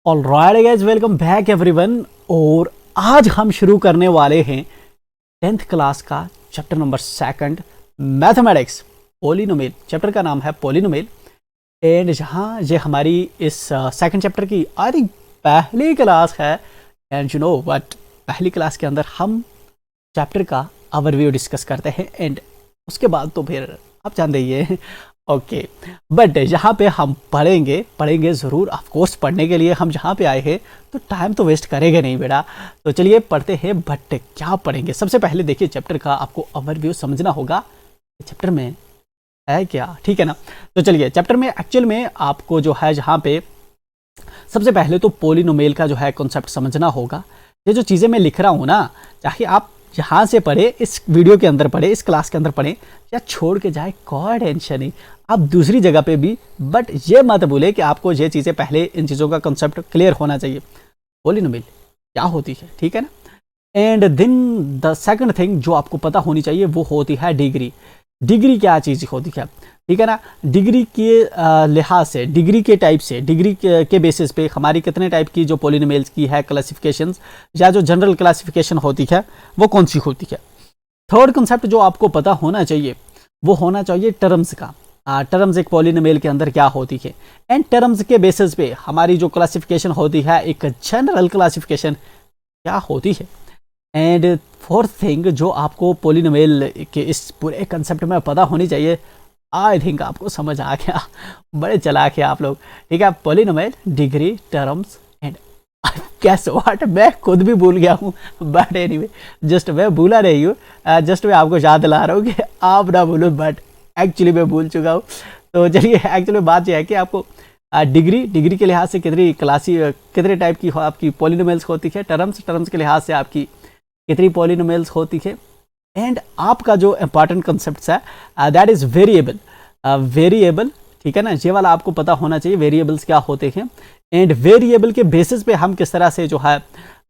Alright guys, welcome back everyone. और आज हम शुरू करने वाले हैं 10th क्लास का chapter number second, mathematics, polynomial. Chapter का नाम है पोलिनोमियल। एंड जहाँ ये हमारी इस सेकंड चैप्टर की आई थिंक पहली क्लास है। एंड यू नो व्हाट, पहली क्लास के अंदर हम चैप्टर का ओवरव्यू डिस्कस करते हैं एंड उसके बाद तो फिर आप जानते ही हैं। ओके, बट यहाँ पे हम पढ़ेंगे ज़रूर। ऑफ कोर्स पढ़ने के लिए हम जहाँ पे आए हैं तो टाइम तो वेस्ट करेंगे नहीं बेटा। तो चलिए पढ़ते हैं। बट क्या पढ़ेंगे, सबसे पहले देखिए चैप्टर का आपको ओवरव्यू समझना होगा चैप्टर में है क्या, ठीक है ना। तो चलिए चैप्टर में एक्चुअल में आपको जो है जहाँ पे सबसे पहले तो पोलिनोमियल का जो है कॉन्सेप्ट समझना होगा। ये जो चीज़ें मैं लिख रहा हूँ ना, चाहे आप यहाँ से पढ़े, इस वीडियो के अंदर पढ़े, इस क्लास के अंदर पढ़े या छोड़ के जाए, कोई टेंशन नहीं, आप दूसरी जगह पे भी। बट ये मत भूले कि आपको ये चीज़ें पहले, इन चीज़ों का कंसेप्ट क्लियर होना चाहिए। पोलिनोमियल क्या होती है, ठीक है ना। And then the second thing जो आपको पता होनी चाहिए वो होती है डिग्री। डिग्री क्या चीज़ होती है, ठीक है ना। डिग्री के लिहाज से, डिग्री के टाइप से, डिग्री के बेसिस पे हमारी कितने टाइप की जो पोलिनोमियल्स की है क्लासिफिकेशंस, या जो जनरल क्लासिफिकेशन होती है वो कौन सी होती है। थर्ड कंसेप्ट जो आपको पता होना चाहिए वो होना चाहिए टर्म्स का। टर्म्स एक पोलिनोमियल के अंदर क्या होती है, एंड टर्म्स के बेसिस पे हमारी जो क्लासिफिकेशन होती है, एक जनरल क्लासिफिकेशन क्या होती है। एंड फोर्थ थिंग जो आपको पोलिनोमियल के इस पूरे कंसेप्ट में पता होनी चाहिए, आई थिंक आपको समझ आ गया, बड़े चालाक है आप लोग, ठीक है। Polynomial, degree, terms and case what, मैं खुद भी भूल गया हूँ। बट एनीवे, जस्ट मैं भूला नहीं हूँ, जस्ट मैं आपको याद दिला रहा हूँ कि आप ना भूलो, बट एक्चुअली मैं भूल चुका हूँ। तो चलिए, एक्चुअली बात यह है कि आपको डिग्री के लिहाज से कितने टाइप की आपकी पोलिनोमियल्स होती है, टर्म्स के लिहाज से आपकी कितनी पोलिनोमियल्स होती है। एंड आपका जो इंपॉर्टेंट कंसेप्ट है दैट इज वेरिएबल, ठीक है ना। ये वाला आपको पता होना चाहिए, वेरिएबल्स क्या होते हैं। एंड वेरिएबल के बेसिस पे हम किस तरह से जो है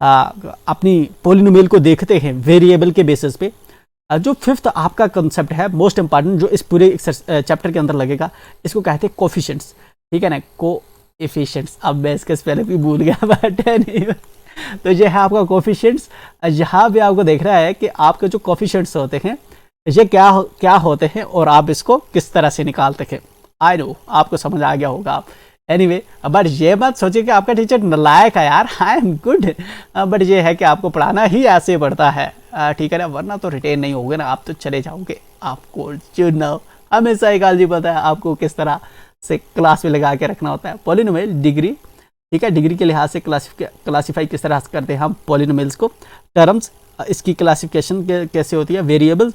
अपनी पोलिनोमियल को देखते हैं, वेरिएबल के बेसिस पे। जो फिफ्थ आपका कंसेप्ट है मोस्ट इंपॉर्टेंट, जो इस पूरे चैप्टर के अंदर लगेगा, इसको कहते हैं कोफिशिएंट्स, ठीक है ना, कोएफिशिएंट्स। अब मैं इसके स्पेलिंग भी भूल गया, बट नहीं। तो ये है आपका कोफिशिएंट्स। यहाँ भी आपको देख रहा है कि आपके जो कोफिशिएंट्स होते हैं ये क्या होते हैं और आप इसको किस तरह से निकालते हैं। आई नो आपको समझ आ गया होगा आप। एनीवे, बट ये मत सोचिए कि आपका टीचर नालायक है यार, आई एम गुड। बट ये है कि आपको पढ़ाना ही ऐसे पड़ता है, ठीक है ना, वरना तो रिटेन नहीं होगे ना, आप तो चले जाओगे। आपको चुनाव हमेशा एक जी पता है आपको किस तरह से क्लास में लगा के रखना होता है। पोलिनोमियल, डिग्री, ठीक है, डिग्री के लिहाज से क्लासीफाई किस तरह से करते हैं हम पोलिनोमियल्स को। टर्म्स, इसकी क्लासिफिकेशन कैसे होती है, वेरिएबल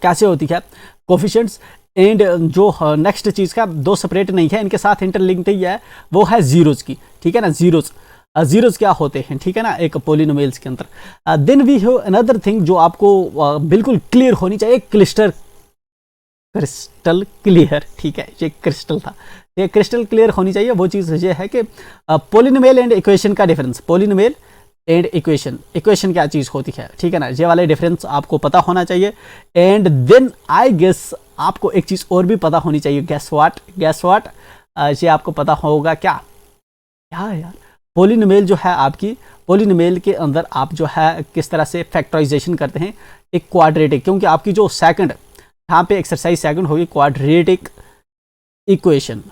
कैसे होती है, कोफिशिएंट्स। एंड जो नेक्स्ट चीज़ का दो सेपरेट नहीं है, इनके साथ इंटरलिंक्ड ही है, वो है जीरोज की, ठीक है ना। जीरोज क्या होते हैं, ठीक है ना, एक पोलिनोमियल्स के अंदर। Then we have another thing जो आपको बिल्कुल क्लियर होनी चाहिए, क्रिस्टल क्लियर, ठीक है, ये क्रिस्टल था, ये क्रिस्टल क्लियर होनी चाहिए। वो चीज़ ये है कि पोलिनोमियल एंड इक्वेशन का डिफरेंस, पोलिनोमियल एंड इक्वेशन क्या चीज़ होती है, ठीक है ना, ये वाले डिफरेंस आपको पता होना चाहिए। एंड देन आई गेस आपको एक चीज़ और भी पता होनी चाहिए, गैस व्हाट, ये आपको पता होगा क्या यार, पोलिनोमियल जो है आपकी, पोलिनोमियल के अंदर आप जो है किस तरह से फैक्टराइजेशन करते हैं एक क्वाड्रेटिक, क्योंकि आपकी जो सेकंड यहाँ पे एक्सरसाइज सेकंड होगी क्वाड्रेटिक इक्वेशन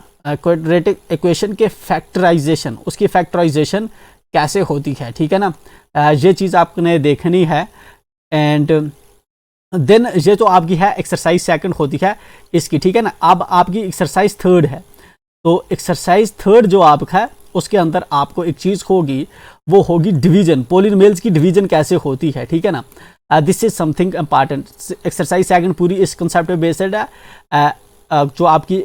के फैक्टराइजेशन, उसकी फैक्टराइजेशन कैसे होती है, ठीक है ना, ये चीज़ आपने देखनी है। एंड देन ये तो आपकी है एक्सरसाइज सेकंड होती है इसकी, ठीक है ना। अब आपकी एक्सरसाइज थर्ड है, तो एक्सरसाइज थर्ड जो आपका है उसके अंदर आपको एक चीज़ होगी, वो होगी डिवीजन, पोलिनोमियल्स की डिवीजन कैसे होती है, ठीक है ना। This is something important. Exercise second पूरी इस कंसेप्ट पे बेस्ड है। जो आपकी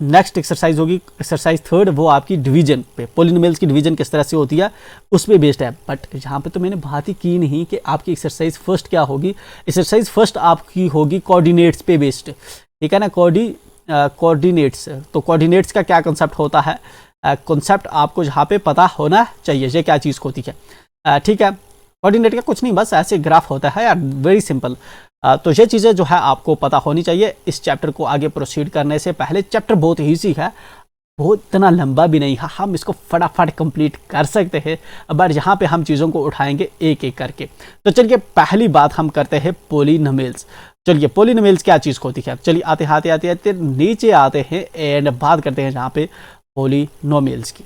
नेक्स्ट एक्सरसाइज होगी, एक्सरसाइज थर्ड, वो आपकी डिवीजन पे, पोलिनोमियल्स की डिवीजन किस तरह से होती है उस पर बेस्ड है। बट यहाँ पे तो मैंने बात ही की नहीं कि आपकी एक्सरसाइज फर्स्ट क्या होगी। एक्सरसाइज फर्स्ट आपकी होगी कोऑर्डिनेट्स पे बेस्ड, ठीक है ना, कोऑर्डिनेट्स। तो कोऑर्डिनेट्स का क्या कंसेप्ट होता है, कंसेप्ट आपको यहाँ पे पता होना चाहिए, ये क्या चीज़ होती है, ठीक है। कोऑर्डिनेट का कुछ नहीं, बस ऐसे ग्राफ होता है यार, वेरी सिंपल। तो ये चीज़ें जो है आपको पता होनी चाहिए। इस चैप्टर को आगे प्रोसीड करने से पहले, चैप्टर बहुत ईजी है, वो इतना लंबा भी नहीं है, हम इसको फटाफट कंप्लीट कर सकते हैं, बट यहाँ पे हम चीज़ों को उठाएंगे एक एक करके। तो चलिए पहली बात हम करते हैं पोलिनोमियल्स। चलिए पोलिनोमियल्स क्या चीज़ होती है, चलिए आते आते आते आते नीचे आते हैं एंड बात करते हैं जहाँ पे पोलिनोमियल्स की।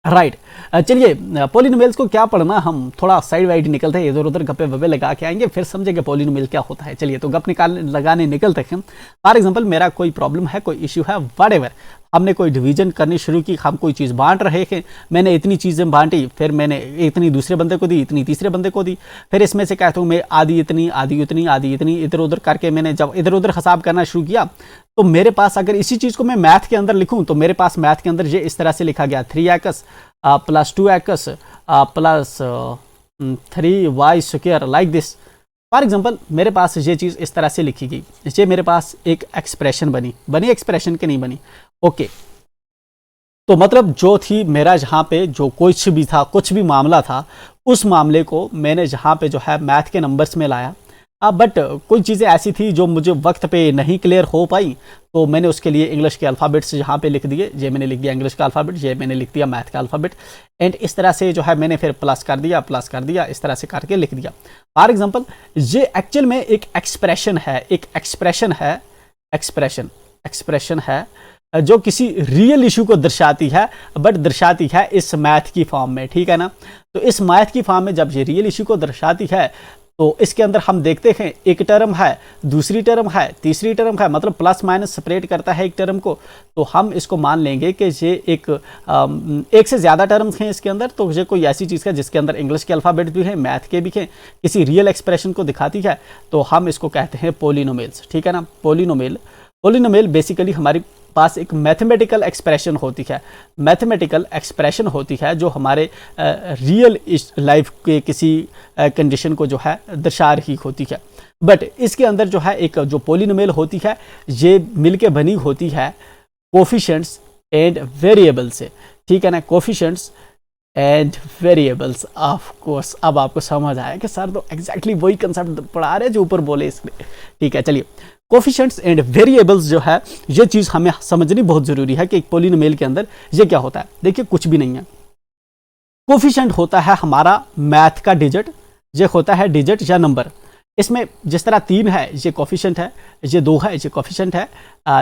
राइट चलिए पोलिनोमियल्स को क्या पढ़ना, हम थोड़ा साइड वाइड निकलते हैं, इधर उधर गप्पे वप्पे लगा के आएंगे, फिर समझेंगे पोलिनोमियल क्या होता है। चलिए तो गप लगाने निकलते हैं। फॉर एग्जांपल मेरा कोई प्रॉब्लम है, कोई इश्यू है, व्हाटएवर, हमने कोई डिवीजन करनी शुरू की, हम कोई चीज़ बांट रहे हैं, मैंने इतनी चीज़ें बांटी, फिर मैंने इतनी दूसरे बंदे को दी, इतनी तीसरे बंदे को दी, फिर इसमें से कहता हूँ मैं आधी इतनी आधी उतनी आधी इतनी, इधर उधर करके मैंने जब इधर उधर हिसाब करना शुरू किया, तो मेरे पास अगर इसी चीज़ को मैं मैथ के अंदर लिखूँ तो मेरे पास मैथ के अंदर ये इस तरह से लिखा गया 3x plus 2x plus 3y square like this. For example मेरे पास ये चीज़ इस तरह से लिखी गई, ये मेरे पास एक एक्सप्रेशन बनी एक्सप्रेशन के नहीं बनी। ओके तो मतलब जो थी मेरा जहाँ पे जो कुछ भी था, कुछ भी मामला था, उस मामले को मैंने जहाँ पे जो है मैथ के नंबर्स में लाया। बट कुछ चीज़ें ऐसी थी जो मुझे वक्त पे नहीं क्लियर हो पाई, तो मैंने उसके लिए इंग्लिश के अल्फ़ाबेट्स यहाँ पे लिख दिए, ये मैंने लिख दिया इंग्लिश का अल्फ़ाबेट, ये मैंने लिख दिया मैथ का अल्फ़ाबेट, एंड इस तरह से जो है मैंने फिर प्लस कर दिया, इस तरह से करके लिख दिया। फॉर एग्जांपल ये एक्चुअल में एक एक्सप्रेशन है जो किसी रियल इशू को दर्शाती है, बट दर्शाती है इस मैथ की फॉर्म में, ठीक है ना। तो इस मैथ की फॉर्म में जब ये रियल इशू को दर्शाती है तो इसके अंदर हम देखते हैं एक टर्म है, दूसरी टर्म है, तीसरी टर्म है, मतलब प्लस माइनस सेपरेट करता है एक टर्म को, तो हम इसको मान लेंगे कि ये एक से ज़्यादा टर्म्स हैं इसके अंदर, तो ये कोई ऐसी चीज़ है जिसके अंदर इंग्लिश के अल्फ़ाबेट भी हैं, मैथ के भी हैं, किसी रियल एक्सप्रेशन को दिखाती है, तो हम इसको कहते हैं पोलिनोमियल्स, ठीक है ना। पोलिनोमियल बेसिकली हमारी पास एक मैथमेटिकल एक्सप्रेशन होती है जो हमारे रियल लाइफ के किसी कंडीशन को जो है दर्शा रही होती है। बट इसके अंदर जो है एक जो पोलिनोमियल होती है ये मिलके बनी होती है कोफिशिएंट्स एंड वेरिएबल से, ठीक है ना। Coefficients and variables, of course अब आपको समझ आया कि सर तो एग्जैक्टली वही कंसेप्ट पढ़ा रहे जो ऊपर बोले इसमें, ठीक है। चलिए कोफिशिएंट्स एंड वेरिएबल्स जो है ये चीज़ हमें समझनी बहुत ज़रूरी है कि एक पोलिनोमियल के अंदर ये क्या होता है। देखिए कुछ भी नहीं है, कोफिशिएंट होता है हमारा मैथ का डिजिट, ये होता है डिजिट या नंबर। इसमें जिस तरह 3 है ये कोफिशिएंट है, ये 2 है ये कोफिशिएंट है,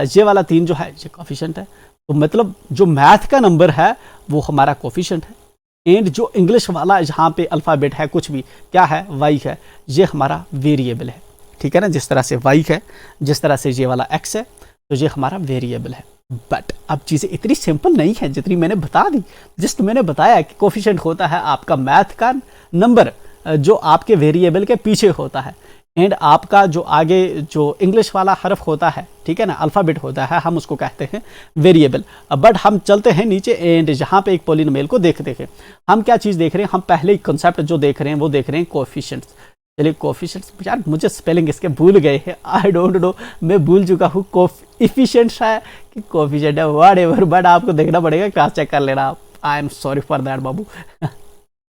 ये वाला 3 जो है ये कोफिशिएंट है। तो मतलब जो मैथ का नंबर है वो हमारा कोफिशिएंट है, एंड जो इंग्लिश वाला जहाँ पे अल्फ़ाबेट है कुछ भी क्या है, वाई है, ये हमारा वेरिएबल है, ठीक है ना। जिस तरह से वाई है, जिस तरह से ये वाला एक्स है, तो ये हमारा वेरिएबल है। बट अब चीज़ें इतनी सिंपल नहीं है जितनी मैंने बता दी। जस्ट मैंने बताया कि कोफिशिएंट होता है आपका मैथ का नंबर जो आपके वेरिएबल के पीछे होता है, एंड आपका जो आगे जो इंग्लिश वाला हर्फ होता है, ठीक है ना, अल्फ़ाबेट होता है, हम उसको कहते हैं वेरिएबल। बट हम चलते हैं नीचे एंड जहाँ पे एक पोलिनोमियल को देखते हैं, हम क्या चीज़ देख रहे हैं, हम पहले ही कंसेप्ट जो देख रहे हैं वो देख रहे हैं कोफिशिएंट्स। चलिए कोफिशिएंट्स, यार मुझे स्पेलिंग इसके भूल गए हैं, आई डोंट नो, मैं भूल चुका हूँ कोफिशिएंट्स है कि कोफिशिएंट है, व्हाटएवर, बट आपको देखना पड़ेगा, क्रॉस चेक कर लेना आप। I am sorry for that बाबू।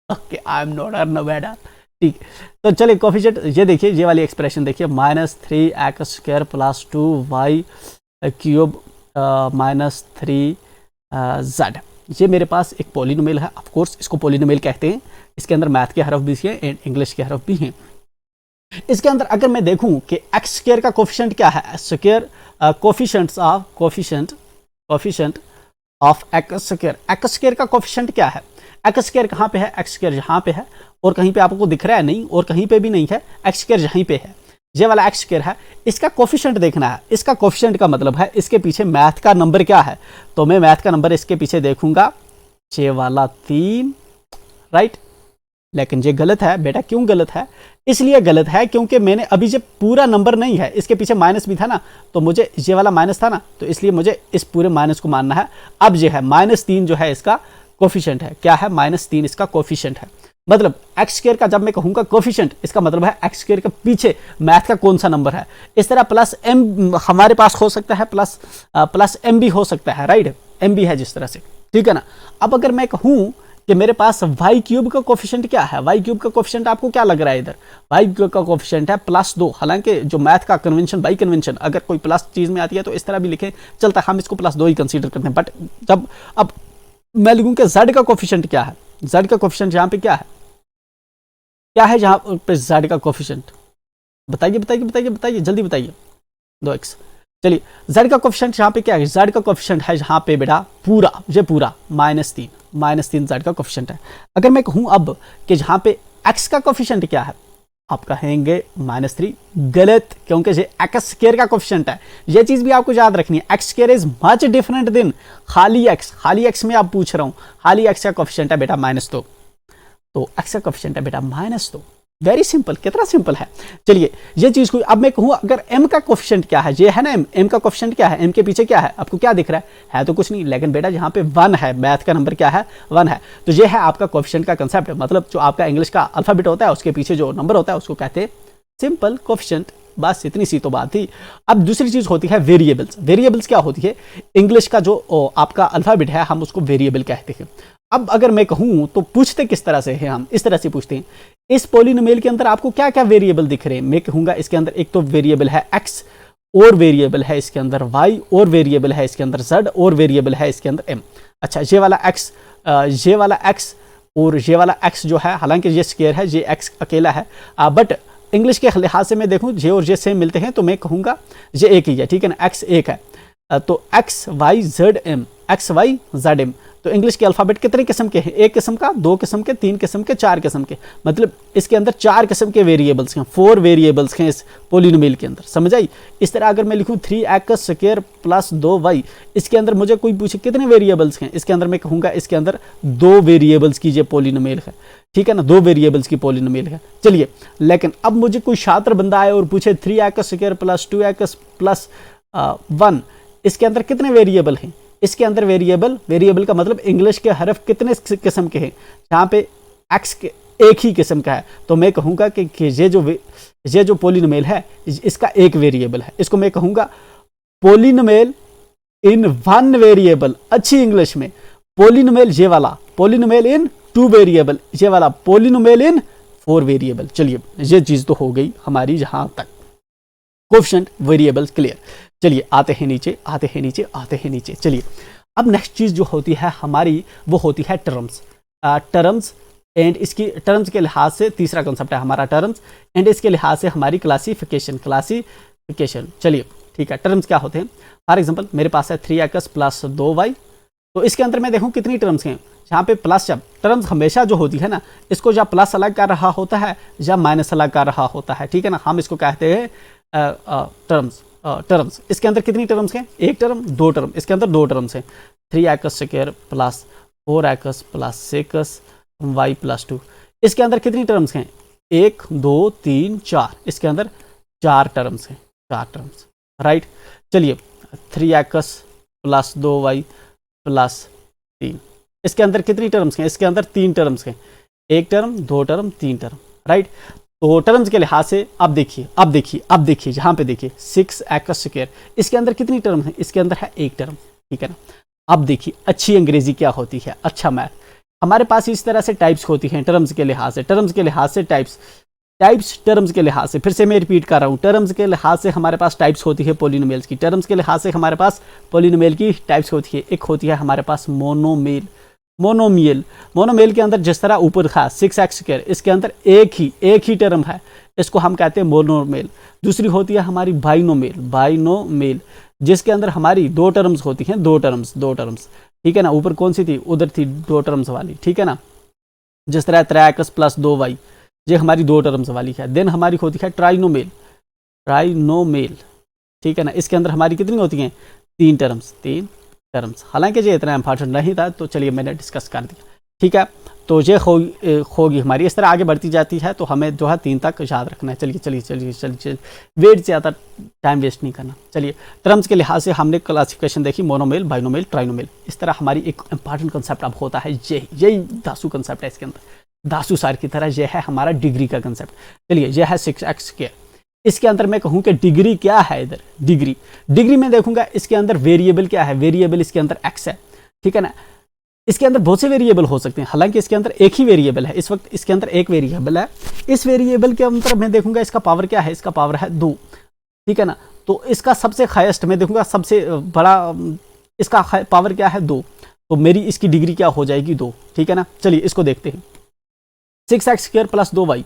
ओके आई एम नॉट अर्नोवेडा, ठीक। तो चलिए कोफिशिएंट ये देखिए, ये वाली एक्सप्रेशन देखिए, -3x² + 2y³ -3z, ये मेरे पास एक पोलिनोमियल है। ऑफ कोर्स इसको पोलिनोमियल कहते हैं, इसके अंदर मैथ के हरफ भी हैं एंड इंग्लिश के हरफ भी हैं। इसके अंदर अगर मैं देखूं कि x² का कोफिशिएंट क्या है, स्क्वायर कोफिशिएंट ऑफ x² का कोफिशिएंट क्या है, x² कहाँ पे है, x² यहाँ पे है, और कहीं पे आपको दिख रहा है नहीं, और कहीं पे भी नहीं है, x² यहीं पे है, ये वाला x² है, इसका कोफिशिएंट देखना है। इसका कोफिशिएंट का मतलब है इसके पीछे मैथ का नंबर क्या है, तो मैं मैथ का नंबर इसके पीछे देखूंगा, ये वाला 3, राइट। लेकिन ये गलत है बेटा, क्यों गलत है, इसलिए गलत है क्योंकि मैंने अभी ये पूरा नंबर नहीं है, इसके पीछे माइनस भी था ना, तो मुझे ये वाला माइनस था ना, तो इसलिए मुझे इस पूरे माइनस को मानना है। अब ये है -3 जो है इसका कोफिशिएंट है, क्या है, -3 इसका कोफिशिएंट है। मतलब x² का जब मैं कहूँगा कोफिशिएंट, इसका मतलब है x² के पीछे मैथ का कौन सा नंबर है। इस तरह +m हमारे पास हो सकता है, प्लस m भी हो सकता है, राइट, m भी है जिस तरह से, ठीक है ना। अब अगर मैं कहूँ कि मेरे पास वाई क्यूब का कोफिशिएंट क्या है। वाई क्यूब का कोफिशिएंट आपको क्या लग रहा है इधर, वाई क्यूब का कोफिशिएंट है +2। हालांकि जो मैथ का कन्वेंशन, बाई कन्वेंशन, अगर कोई प्लस चीज में आती है तो इस तरह भी लिखे चलता है, हम इसको +2 ही कंसीडर करते हैं। बट जब अब मैं लिखूं कि z का कोफिशिएंट क्या है, z का कोफिशिएंट यहाँ पे क्या है, क्या है जहां पे z का कोफिशिएंट, बताइए बताइए बताइए बताइए, जल्दी बताइए। 2x। चलिए z का कोफिशिएंट यहाँ पे क्या है, z का कोफिशिएंट है यहाँ पे बेटा पूरा, ये पूरा -3 z का कोफिशिएंट है। अगर मैं कहूं अब कि जहां पे x का कोफिशिएंट क्या है, आप कहेंगे -3, गलत, क्योंकि ये x स्क्वायर का कोफिशिएंट है। ये चीज भी आपको याद रखनी है, x square is much different than खाली x। खाली x में आप पूछ रहा हूं, खाली x का कोफिशिएंट है बेटा -2, तो x का कोफिशिएंट है बेटा -2। वेरी सिंपल, कितना सिंपल है। चलिए ये चीज को अब मैं कहूं अगर m का कोफिशिएंट क्या है, ये है ना m का कोफिशिएंट क्या है, m के पीछे क्या है, आपको क्या दिख रहा है तो कुछ नहीं, लेकिन बेटा यहाँ पे 1 है, मैथ का नंबर क्या है 1 है, तो ये है आपका कोफिशिएंट का कंसेप्ट। मतलब जो आपका इंग्लिश का अल्फाबेट होता है उसके पीछे जो नंबर होता है उसको कहते हैं सिंपल कोफिशिएंट। बस इतनी सी तो बात थी। अब दूसरी चीज होती है वेरिएबल्स। वेरिएबल्स क्या होती है, इंग्लिश का जो आपका अल्फाबेट है हम उसको वेरिएबल कहते हैं। अब अगर मैं कहूं तो पूछते किस तरह से है, हम इस तरह से पूछते हैं, इस पॉलिनोमियल के अंदर आपको क्या क्या वेरिएबल दिख रहे हैं। मैं कहूंगा इसके अंदर एक तो वेरिएबल है x, और वेरिएबल है इसके अंदर y, और वेरिएबल है इसके अंदर z, और वेरिएबल है इसके अंदर m। अच्छा ये वाला x, ये वाला x और ये वाला x जो है, हालांकि ये स्क्वायर है, ये x अकेला है, बट इंग्लिश के लिहाज से मैं देखूं जे और जे सेम मिलते हैं तो मैं कहूंगा ये एक ही है, ठीक है ना, x एक है, तो x y z m, x y z m। तो इंग्लिश के अल्फाबेट कितने किस्म के हैं, एक किस्म का, दो किस्म के, तीन किस्म के, चार किस्म के, मतलब इसके अंदर 4 किस्म के वेरिएबल्स हैं, 4 वेरिएबल्स हैं इस पॉलिनोमियल के अंदर, समझ आई। इस तरह अगर मैं लिखूं 3x स्क्वायर + 2y, इसके अंदर मुझे कोई पूछे कितने वेरिएबल्स हैं, इसके अंदर मैं कहूंगा इसके अंदर 2 वेरिएबल्स की ये पॉलिनोमियल है, ठीक है ना, 2 वेरिएबल्स की पॉलिनोमियल है। चलिए लेकिन अब मुझे कोई छात्र बंदा आए और पूछे 3x स्क्वायर + 2x + 1, इसके अंदर कितने वेरिएबल हैं, इसके अंदर वेरिएबल का मतलब इंग्लिश के हरफ कितने किस्म के हैं, जहां पे x के एक ही किस्म का है, तो मैं कहूंगा कि ये जो पॉलिनोमियल है इसका एक वेरिएबल है, इसको मैं कहूंगा पॉलिनोमियल इन 1 वेरिएबल। अच्छी इंग्लिश में पॉलिनोमियल ये वाला, पॉलिनोमियल इन 2 वेरिएबल, ये वाला पॉलिनोमियल इन 4 वेरिएबल। चलिए ये चीज तो हो गई हमारी जहां तक कोफिशिएंट वेरिएबल्स क्लियर। चलिए आते हैं नीचे। चलिए अब नेक्स्ट चीज जो होती है हमारी वो होती है टर्म्स एंड इसकी टर्म्स के लिहाज से तीसरा कंसेप्ट है हमारा टर्म्स एंड इसके लिहाज से हमारी क्लासिफिकेशन। चलिए ठीक है, टर्म्स क्या होते हैं। फॉर एग्जांपल मेरे पास है 3x + 2y, तो इसके अंदर मैं देखूं कितनी टर्म्स हैं, जहाँ पे प्लस, जब टर्म्स हमेशा जो होती है ना, इसको जब प्लस अलग कर रहा होता है या माइनस अलग कर रहा होता है, ठीक है ना, हम इसको कहते हैं टर्म्स। इसके अंदर कितनी टर्म्स हैं, एक टर्म, 2 टर्म, इसके अंदर 2 टर्म्स हैं, 3x स्क्वायर + 4x + 6y + 2। इसके अंदर कितनी टर्म्स हैं, 1 2 3 4, इसके अंदर 4 टर्म्स हैं, 4 टर्म्स, राइट। चलिए 3x + 2y + 3, इसके अंदर कितनी टर्म्स हैं, इसके अंदर 3 टर्म्स हैं, 1 टर्म 2 टर्म 3 टर्म, राइट। तो टर्म्स के लिहाज से अब देखिए यहाँ पे देखिए 6x स्क्वायर, इसके अंदर कितनी टर्म है, इसके अंदर है 1 टर्म, ठीक है ना। अब देखिए अच्छी अंग्रेजी क्या होती है, अच्छा मैथ, हमारे पास इस तरह से टाइप्स होती हैं टर्म्स के लिहाज से, टाइप्स टर्म्स के लिहाज से, फिर से मैं रिपीट कर रहा हूँ, टर्म्स के लिहाज से हमारे पास टाइप्स होती है पॉलिनोमियल्स की, टर्म्स के लिहाज से हमारे पास पॉलिनोमियल की टाइप्स होती है। एक होती है हमारे पास मोनोमियल के अंदर जिस तरह ऊपर था 6x स्क्वायर, इसके अंदर एक ही टर्म है, इसको हम कहते हैं मोनोमियल। दूसरी होती है हमारी बाइनोमियल, जिसके अंदर हमारी 2 टर्म्स होती हैं, 2 टर्म्स, ठीक है ना। ऊपर कौन सी थी, उधर थी 2 टर्म्स वाली, ठीक है ना, जिस तरह 3x + 2y, ये हमारी 2 टर्म्स वाली है। देन हमारी होती है ट्राइनोमियल, ठीक है ना, इसके अंदर हमारी कितनी होती हैं, 3 टर्म्स। हालांकि ये इतना इंपॉर्टेंट नहीं था, तो चलिए मैंने डिस्कस कर दिया, ठीक है। तो ये होगी हमारी, इस तरह आगे बढ़ती जाती है, तो हमें जो है 3 तक याद रखना है। चलिए वेट से ज़्यादा टाइम वेस्ट नहीं करना। चलिए टर्म्स के लिहाज से हमने क्लासिफिकेशन देखी, मोनोमियल, बाइनोमियल, ट्राइनोमियल। इस तरह हमारी एक इंपॉर्टेंट कंसेप्ट अब होता है, यही दासू कंसेप्ट है, इसके अंदर दासू सार की तरह यह है हमारा डिग्री का कंसेप्ट। चलिए यह है 6x स्क्वायर, इसके अंदर मैं कहूं कि डिग्री क्या है, इधर डिग्री में देखूंगा इसके अंदर वेरिएबल क्या है, वेरिएबल इसके अंदर x है, ठीक है ना। इसके अंदर बहुत से वेरिएबल हो सकते हैं, हालांकि इसके अंदर एक ही वेरिएबल है, इस वक्त इसके अंदर एक वेरिएबल है। इस वेरिएबल के अंदर मैं देखूंगा इसका पावर क्या है, इसका पावर है 2, ठीक है ना। तो इसका सबसे हाईएस्ट मैं देखूंगा, सबसे बड़ा इसका पावर क्या है 2, तो मेरी इसकी डिग्री क्या हो जाएगी 2, ठीक है ना। चलिए इसको देखते हैं, 6x² + 2y।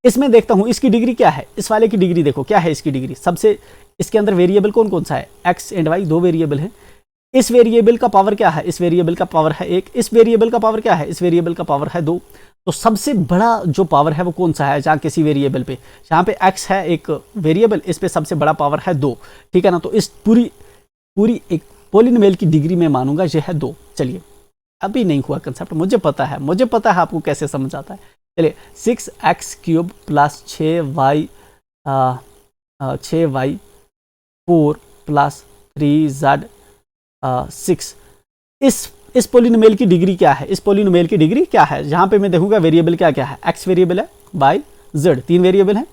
इसमें देखता हूं इसकी डिग्री क्या है, इस वाले की डिग्री देखो क्या है इसकी डिग्री। सबसे इसके अंदर वेरिएबल कौन कौन सा है, x एंड y, 2 वेरिएबल है। इस वेरिएबल का पावर क्या है, इस वेरिएबल का पावर है 1। इस वेरिएबल का पावर क्या है, इस वेरिएबल का पावर है 2। तो सबसे बड़ा जो पावर है वो कौन सा है, जहाँ किसी वेरिएबल पे, जहाँ पे x है एक वेरिएबल, इस पे सबसे बड़ा पावर है 2, ठीक है ना। तो इस पूरी एक पॉलिनोमियल की डिग्री में मानूंगा ये है 2। चलिए अभी नहीं हुआ कंसेप्ट, मुझे पता है आपको कैसे समझ आता है। चलिए 6x³ + 6y 4 + 3z 6। इस पॉलिनोमियल की डिग्री क्या है, इस पॉलिनोमियल की डिग्री क्या है, जहां पे मैं देखूंगा वेरिएबल क्या क्या है, x वेरिएबल है, y z 3 वेरिएबल है।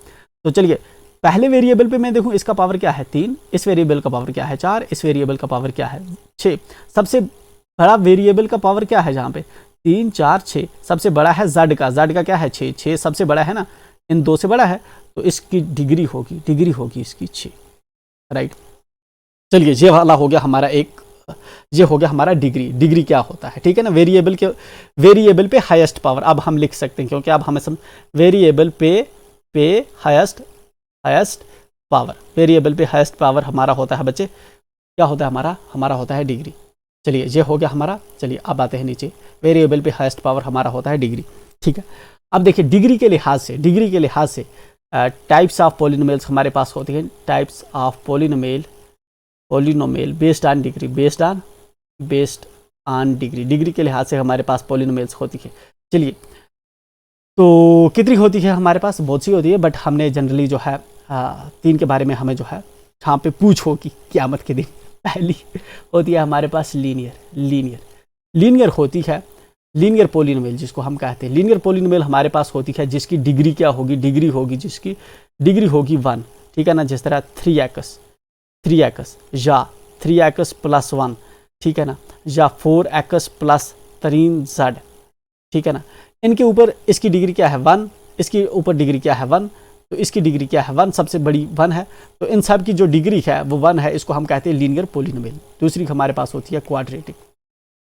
तो चलिए पहले वेरिएबल पे मैं देखूं इसका पावर क्या है 3, इस वेरिएबल का पावर क्या है 4, इस वेरिएबल का पावर क्या है 6। सबसे बड़ा वेरिएबल का पावर क्या है, जहां पे 3 4 6, सबसे बड़ा है z का क्या है 6 सबसे बड़ा है ना, इन 2 से बड़ा है, तो इसकी डिग्री होगी इसकी 6, राइट। चलिए ये वाला हो गया हमारा ये हो गया हमारा डिग्री क्या होता है, ठीक है ना। वेरिएबल पे हाईएस्ट पावर अब हम लिख सकते हैं, क्योंकि अब हमें वेरिएबल पे हाईएस्ट पावर, वेरिएबल पे हाईएस्ट पावर हमारा होता है बच्चे, क्या होता है हमारा होता है डिग्री। चलिए ये हो गया हमारा। चलिए अब आते हैं नीचे, वेरिएबल पे हाईएस्ट पावर हमारा होता है डिग्री, ठीक है। अब देखिए डिग्री के लिहाज से टाइप्स ऑफ पॉलिनोमियल्स हमारे पास होती हैं, types of polynomial based on degree, degree के लिहाज से हमारे पास पॉलिनोमियल्स होती है। चलिए तो कितनी होती है हमारे पास, बहुत सी होती है, बट हमने जनरली जो है 3 के बारे में हमें जो है यहाँ पे पूछ होगी क़यामत के दिन। पहली होती है हमारे पास लीनियर होती है, लीनियर पॉलिनोमियल जिसको हम कहते हैं। लीनियर पॉलिनोमियल हमारे पास होती है जिसकी डिग्री क्या होगी, जिसकी डिग्री होगी 1, ठीक है ना। जिस तरह 3x या 3x + 1, ठीक है ना, या 4x + 3z, ठीक है ना। इनके ऊपर इसकी डिग्री क्या है 1, इसके ऊपर डिग्री क्या है 1, तो इसकी डिग्री क्या है 1, सबसे बड़ी 1 है, तो इन सब की जो डिग्री है वो 1 है, इसको हम कहते हैं लीनियर पॉलिनोमियल। दूसरी हमारे पास होती है क्वाड्रेटिक,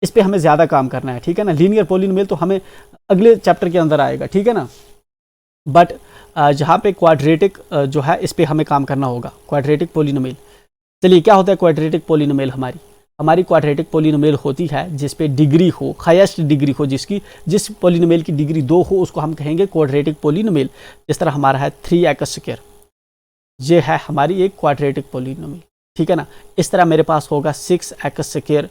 इस पे हमें ज़्यादा काम करना है, ठीक है ना। लीनियर पॉलिनोमियल तो हमें अगले चैप्टर के अंदर आएगा, ठीक है ना, बट जहाँ पे क्वाड्रेटिक जो है इस पे हमें काम करना होगा, क्वाड्रेटिक पॉलिनोमियल। चलिए क्या होता है क्वाड्रेटिक पॉलिनोमियल, हमारी क्वाड्रेटिक पॉलिनोमियल होती है जिस पे डिग्री हो, हाईएस्ट डिग्री हो, जिस पॉलिनोमियल की डिग्री 2 हो उसको हम कहेंगे क्वाड्रेटिक पॉलिनोमियल। जिस तरह हमारा है 3x², ये है हमारी एक क्वाड्रेटिक पॉलिनोमियल, ठीक है ना। इस तरह मेरे पास होगा 6x²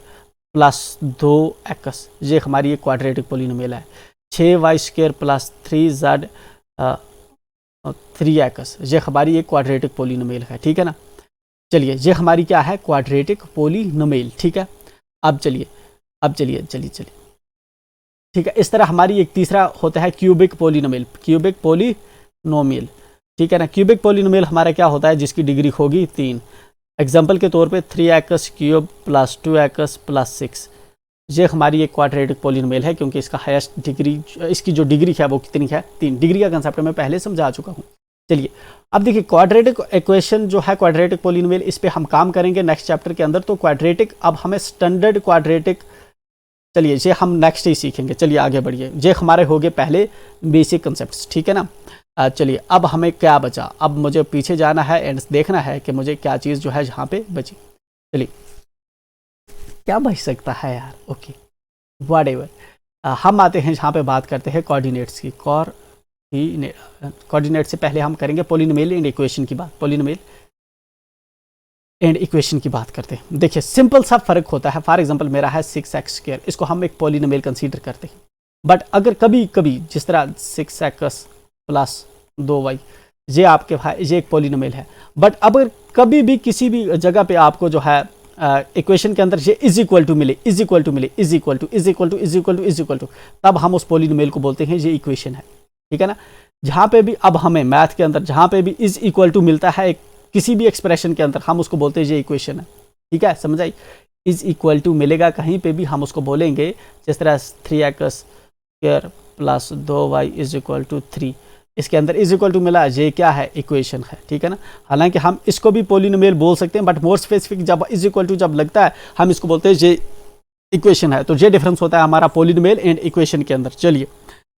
+ 2x, ये हमारी एक क्वाड्रेटिक पॉलिनोमियल है। 6y² + 3z 3x, ये हमारी एक क्वाड्रेटिक पॉलिनोमियल है, ठीक है ना। चलिए ये हमारी क्या है, क्वाड्रेटिक पॉलिनोमियल, ठीक है। अब चलिए ठीक है। इस तरह हमारी एक तीसरा होता है क्यूबिक पॉलिनोमियल, ठीक है ना। क्यूबिक पॉलिनोमियल हमारा क्या होता है, जिसकी डिग्री होगी 3। एग्जाम्पल के तौर पे 3x³ + 2x + 6, ये हमारी एक क्वाड्रेटिक पॉलिनोमियल है, क्योंकि इसका हाईएस्ट डिग्री, इसकी जो डिग्री है वो कितनी है 3। डिग्री का कंसेप्ट मैं पहले समझा चुका हूँ। चलिए अब देखिए क्वाड्रेटिक इक्वेशन जो है, क्वाड्रेटिक पॉलिनोमियल, इस पे हम काम करेंगे नेक्स्ट चैप्टर के अंदर। तो क्वाड्रेटिक, अब हमें स्टैंडर्ड क्वाड्रेटिक, चलिए ये हम नेक्स्ट ही सीखेंगे। चलिए आगे बढ़िए, ये हमारे हो गए पहले बेसिक कंसेप्ट्स, ठीक है ना। चलिए अब हमें क्या बचा, अब मुझे पीछे जाना है एंड देखना है कि मुझे क्या चीज़ जो है यहाँ पे बची। चलिए क्या बच सकता है यार, ओके व्हाटएवर। हम आते हैं जहाँ पे बात करते हैं कोऑर्डिनेट्स की। कोऑर्डिनेट से पहले हम करेंगे पॉलिनोमियल एंड इक्वेशन की बात, करते हैं। देखिए सिंपल सा फर्क होता है। फॉर एग्जांपल मेरा है 6x², इसको हम एक पॉलिनोमियल कंसीडर करते हैं। बट अगर कभी कभी जिस तरह 6x + 2y, ये आपके भाई ये एक पॉलिनोमियल है, बट अगर कभी भी किसी भी जगह पे आपको जो है इक्वेशन के अंदर ये इज इक्वल टू मिले, तब हम उस पॉलिनोमियल को बोलते हैं ये इक्वेशन है, ठीक है ना। जहाँ पे भी अब हमें मैथ के अंदर जहाँ पे भी इज इक्वल टू मिलता है किसी भी एक्सप्रेशन के अंदर, हम उसको बोलते हैं ये इक्वेशन है, ठीक है, समझ आई। इज इक्वल टू मिलेगा कहीं पे भी हम उसको बोलेंगे, जिस तरह 3x² plus 2y is equal to 3, इसके अंदर इज इक्वल टू मिला, ये क्या है, इक्वेशन है, ठीक है ना। हालांकि हम इसको भी पोलिनोमियल बोल सकते हैं, बट मोर स्पेसिफिक जब इज इक्वल टू जब लगता है हम इसको बोलते हैं ये इक्वेशन है। तो ये डिफरेंस होता है हमारा पोलिनोमियल एंड इक्वेशन के अंदर। चलिए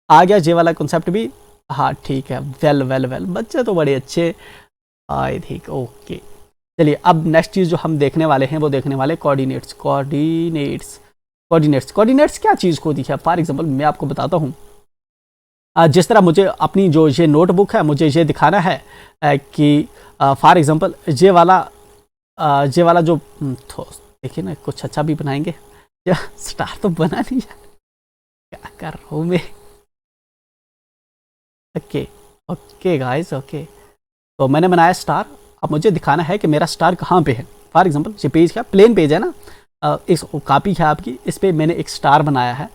आ गया ये वाला कॉन्सेप्ट भी, हाँ ठीक है, वेल वेल वेल, बच्चे तो बड़े अच्छे, आई थिंक ओके। चलिए अब नेक्स्ट चीज़ जो हम देखने वाले हैं वो देखने वाले कोऑर्डिनेट्स। कोऑर्डिनेट्स क्या चीज़ को दिखा, फॉर एग्जांपल मैं आपको बताता हूँ। जिस तरह मुझे अपनी जो ये नोटबुक है मुझे ये दिखाना है कि फॉर एग्जांपल ये वाला जो देखिए ना, कुछ अच्छा भी बनाएंगे, या स्टार तो बना नहीं यार, क्या कर रहा हूँ मैं। ओके गाइस, ओके, तो मैंने बनाया स्टार। अब मुझे दिखाना है कि मेरा स्टार कहाँ पे है। फॉर एग्जांपल ये पेज का प्लेन पेज है ना, एक कॉपी है आपकी, इस पे मैंने एक स्टार बनाया है।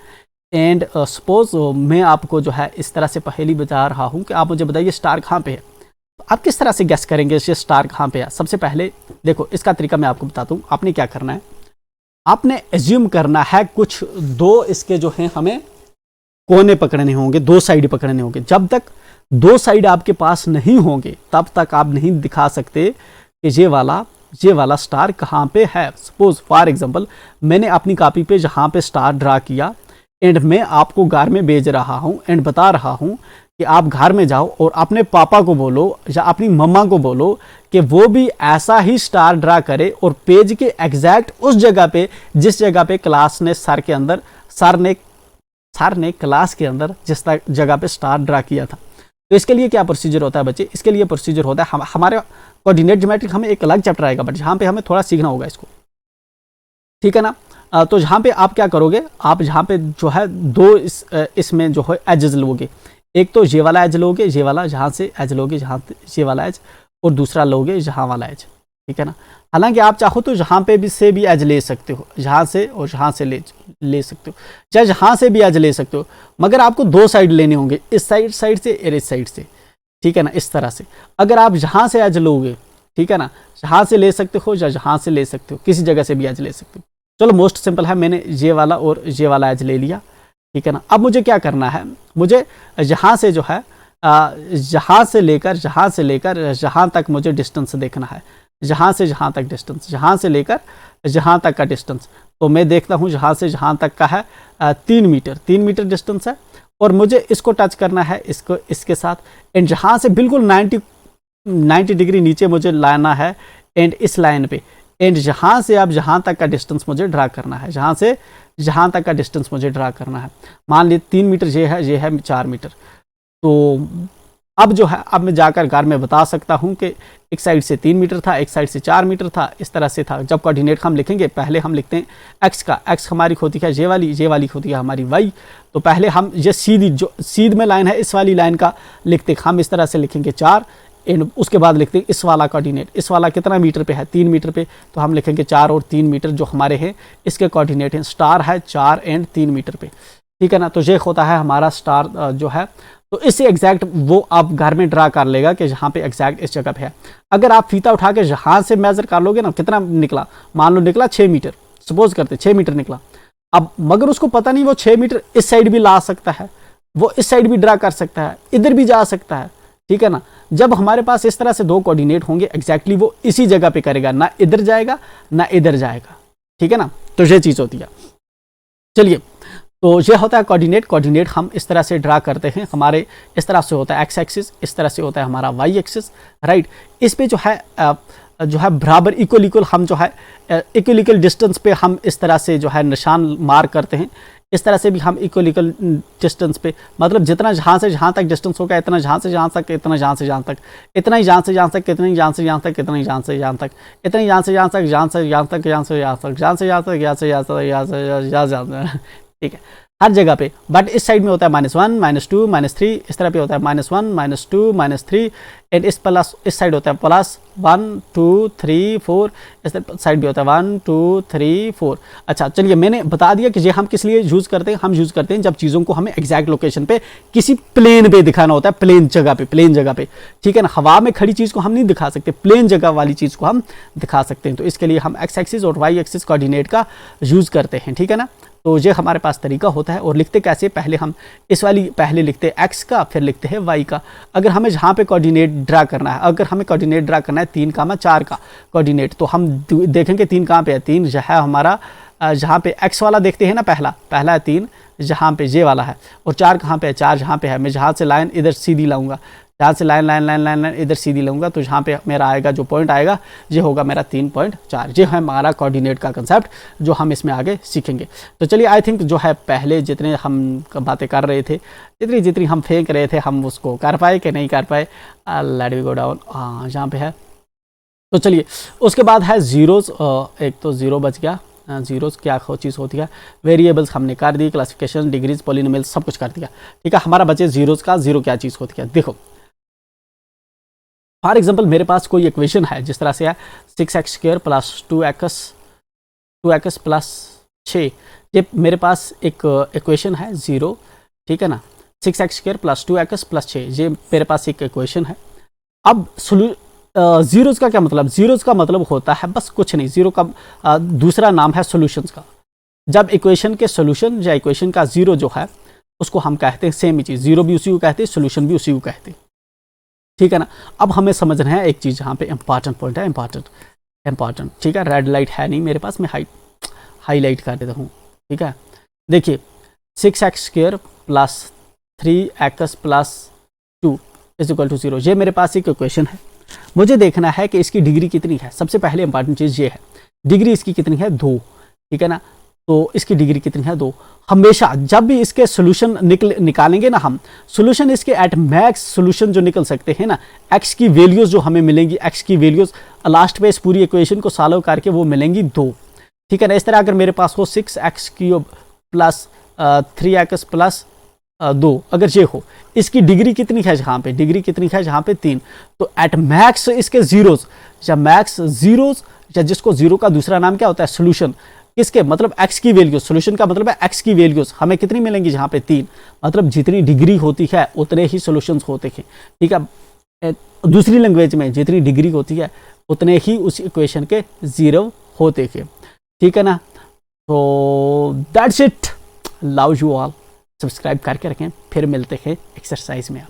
एंड सपोज मैं आपको जो है इस तरह से पहेली बता रहा हूँ कि आप मुझे बताइए स्टार कहाँ पे है। तो आप किस तरह से गेस करेंगे ये स्टार कहाँ पे है। सबसे पहले देखो इसका तरीका मैं आपको बताता हूँ। आपने क्या करना है, आपने एज्यूम करना है कुछ दो इसके जो हैं हमें कोने पकड़ने होंगे, दो साइड पकड़ने होंगे। जब तक दो साइड आपके पास नहीं होंगे तब तक आप नहीं दिखा सकते कि ये वाला स्टार कहाँ पे है। सपोज फॉर एग्जांपल मैंने अपनी कॉपी पे जहाँ पे स्टार ड्रा किया एंड मैं आपको घर में भेज रहा हूँ एंड बता रहा हूँ कि आप घर में जाओ और अपने पापा को बोलो या अपनी मम्मा को बोलो कि वो भी ऐसा ही स्टार ड्रा करे और पेज के एग्जैक्ट उस जगह पे जिस जगह पे क्लास ने सर ने क्लास के अंदर जिस जगह पे स्टार ड्रा किया था। तो इसके लिए क्या प्रोसीजर होता है बच्चे, इसके लिए प्रोसीजर होता है हमारे कोऑर्डिनेट ज्योमेट्रिक हमें एक अलग चैप्टर आएगा, बट यहाँ पे हमें थोड़ा सीखना होगा इसको, ठीक है ना। तो यहाँ पे आप क्या करोगे, आप यहाँ पे जो है दो इसमें जो है एजेस लोगे। एक तो ये वाला एज लोगे, ये वाला जहाँ से एज लोगे, जहाँ ये वाला एज, और दूसरा लोगे यहाँ वाला एज, ठीक है ना। हालांकि आप चाहो तो यहाँ पे भी से भी एज ले सकते हो, यहाँ से और यहाँ से ले सकते हो, चाहे जहाँ से भी एज ले सकते हो, मगर आपको दो साइड लेने होंगे, इस साइड से और इस साइड से, ठीक है ना। इस तरह से अगर आप यहाँ से एज लोगे, ठीक है ना, यहाँ से ले सकते हो या यहाँ से ले सकते हो, किसी जगह से भी एज ले सकते हो। चलो मोस्ट सिंपल है, मैंने ये वाला और ये वाला एज ले लिया, ठीक है ना। अब मुझे क्या करना है, मुझे यहाँ से जो है यहाँ से लेकर यहाँ तक मुझे डिस्टेंस देखना है, यहाँ से जहाँ तक डिस्टेंस, यहाँ से लेकर यहाँ तक का डिस्टेंस। तो मैं देखता हूँ जहाँ से जहाँ तक का है 3 मीटर डिस्टेंस है, और मुझे इसको टच करना है, इसको इसके साथ, एंड जहाँ से बिल्कुल 90 डिग्री नीचे मुझे लाना है एंड इस लाइन पे, एंड जहाँ से अब जहाँ तक का डिस्टेंस मुझे ड्रा करना है, जहाँ से जहाँ तक का डिस्टेंस मुझे ड्रा करना है। मान लीजिए 3 मीटर ये है 4 मीटर। तो अब जो है, अब मैं जाकर घर में बता सकता हूँ कि एक साइड से 3 मीटर था, एक साइड से 4 मीटर था, इस तरह से था। जब कोऑर्डिनेट हम लिखेंगे पहले हम लिखते हैं एक्स का, एक्स हमारी होती है ये वाली होती है हमारी वाई। तो पहले हम ये सीध में लाइन है, इस वाली लाइन का लिखते हम इस तरह से लिखेंगे 4, एंड उसके बाद लिखते हैं इस वाला कोऑर्डिनेट, इस वाला कितना मीटर पे है, 3 मीटर पे, तो हम लिखेंगे 4 और 3 मीटर जो हमारे हैं इसके कोऑर्डिनेट हैं। स्टार है 4 एंड 3 मीटर पे, ठीक है ना। तो ये होता है हमारा स्टार जो है। तो इससे एग्जैक्ट वो आप घर में ड्रा कर लेगा कि जहाँ पे एग्जैक्ट इस जगह पे है। अगर आप फीता उठा के यहाँ से मेजर कर लोगे ना, कितना निकला, मान लो निकला 6 मीटर, सपोज करते 6 मीटर निकला। अब मगर उसको पता नहीं वो 6 मीटर इस साइड भी ला सकता है, वो इस साइड भी ड्रा कर सकता है, इधर भी जा सकता है, ठीक है ना। जब हमारे पास इस तरह से दो कोऑर्डिनेट होंगे एग्जैक्टली वो इसी जगह पे करेगा, ना इधर जाएगा ना इधर जाएगा, ठीक है ना। तो ये चीज़ होती है। चलिए, तो ये होता है कोऑर्डिनेट हम इस तरह से ड्रा करते हैं। हमारे इस तरह से होता है एक्स एक्सिस, इस तरह से होता है हमारा वाई एक्सिस, राइट। इस पे जो है बराबर इक्वल हम जो है इक्वल डिस्टेंस पे हम इस तरह से जो है निशान मार्क करते हैं। इस तरह से भी हम इक्वल डिस्टेंस पे, मतलब जितना जहाँ से जहाँ तक डिस्टेंस होगा, इतना जहाँ से जहाँ तक, इतना जहाँ से जहाँ तक, इतना ही जहाँ से जहाँ तक, इतना ही जहाँ से जहाँ तक, इतना ही जहाँ से जहाँ तक, इतना ही जहाँ से जहाँ तक, जहाँ से जहाँ तक, जहाँ से जहाँ तक, जहाँ से जहाँ तक, यहाँ से यहाँ तक, यहाँ से यहाँ तक, ठीक है। हर जगह पे, बट इस साइड में होता है -1 -2 -3, इस तरह पे होता है -1 -2 -3, एंड इस प्लस इस साइड होता है +1 2 3 4, इस साइड भी होता है 1 2 3 4। अच्छा चलिए, मैंने बता दिया कि ये हम किस लिए यूज़ करते हैं। हम यूज़ करते हैं जब चीज़ों को हमें एग्जैक्ट लोकेशन पे किसी प्लेन पे दिखाना होता है, प्लेन जगह पे, ठीक है ना। हवा में खड़ी चीज़ को हम नहीं दिखा सकते, प्लेन जगह वाली चीज़ को हम दिखा सकते हैं। तो इसके लिए हम एक्स एक्सिस और वाई एक्सिस कोऑर्डिनेट का यूज़ करते हैं, ठीक है ना। तो ये हमारे पास तरीका होता है। और लिखते कैसे, पहले हम इस वाली पहले लिखते हैं एक्स का, फिर लिखते हैं वाई का। अगर हमें जहाँ पे कोऑर्डिनेट ड्रा करना है, अगर हमें कोऑर्डिनेट ड्रा करना है 3,4 का कोऑर्डिनेट, तो हम देखेंगे 3 कहाँ पे है। 3 जो है हमारा जहाँ पे एक्स वाला देखते हैं ना, पहला है 3 जहाँ पे जे वाला है, और 4 कहाँ पे है, 4 जहाँ पे है। मैं जहाँ से लाइन इधर सीधी लाऊंगा, जहाँ से लाइन इधर सीधी लूँगा, तो जहाँ पे मेरा आएगा जो पॉइंट आएगा ये होगा मेरा 3.4। ये है हमारा कोऑर्डिनेट का कंसेप्ट जो हम इसमें आगे सीखेंगे। तो चलिए, आई थिंक जो है पहले जितने हम बातें कर रहे थे, जितनी हम फेंक रहे थे, हम उसको कर पाए कि नहीं कर पाए। लेट वी गो डाउन, हाँ जहाँ पे है। तो चलिए, उसके बाद है ज़ीरोज़। एक तो ज़ीरो बच गया। ज़ीरोज़ क्या चीज़ होती है, वेरिएबल्स हमने कर दी, क्लासिफिकेशन, डिग्रीज, पॉलिनोमियल सब कुछ कर दिया, ठीक है। हमारा बचे ज़ीरोज़ का। ज़ीरो क्या चीज़ होती है, देखो फॉर एग्जाम्पल मेरे पास कोई इक्वेशन है जिस तरह से है 6x² + 2x + 6। ये मेरे पास एक इक्वेशन है 0, ठीक है ना। 6x² + 2x + 6, ये मेरे पास एक इक्वेशन है। अब ज़ीरोज़ का क्या मतलब, ज़ीरोज़ का मतलब होता है बस कुछ नहीं, ज़ीरो का दूसरा नाम है सॉल्यूशंस का। जब इक्वेशन के सॉल्यूशन या इक्वेशन का ज़ीरो जो है उसको हम कहते हैं सेम ही चीज़, ज़ीरो भी उसी को कहते हैं, सॉल्यूशन भी उसी को कहते हैं, ठीक है ना। अब हमें समझना है एक चीज़, यहाँ पे इंपॉर्टेंट पॉइंट है, इंपॉर्टेंट, ठीक है। रेड लाइट है नहीं मेरे पास, मैं हाईलाइट कर देता हूँ, ठीक है। देखिए 6x² + 3x + 2 = 0, ये मेरे पास एक इक्वेशन है। मुझे देखना है कि इसकी डिग्री कितनी है। सबसे पहले इंपॉर्टेंट चीज़ ये है, डिग्री इसकी कितनी है, 2, ठीक है ना। तो इसकी डिग्री कितनी है, 2। हमेशा जब भी इसके सोल्यूशन निकालेंगे ना हम, सोल्यूशन इसके एट मैक्स सोल्यूशन जो निकल सकते हैं ना, एक्स की वैल्यूज़ जो हमें मिलेंगी, एक्स की वैल्यूज़ लास्ट पे इस पूरी इक्वेशन को सॉल्व करके वो मिलेंगी 2, ठीक है ना। इस तरह अगर मेरे पास हो 6x³ + 3x + 2, अगर ये हो, इसकी डिग्री कितनी है जहाँ पे, डिग्री कितनी है जहाँ पे 3, तो एट मैक्स इसके ज़ीरोज़ या मैक्स ज़ीरोज़, या जिसको ज़ीरो का दूसरा नाम क्या होता है, सोल्यूशन, किसके मतलब एक्स की वैल्यूज, सोल्यूशन का मतलब है एक्स की वैल्यूज हमें कितनी मिलेंगी जहाँ पे 3, मतलब जितनी डिग्री होती है उतने ही सोल्यूशंस होते हैं, ठीक है। दूसरी लैंग्वेज में जितनी डिग्री होती है उतने ही उस इक्वेशन के 0 होते हैं, ठीक है ना। तो that's it, love you all, subscribe करके रखें, फिर मिलते हैं एक्सरसाइज में।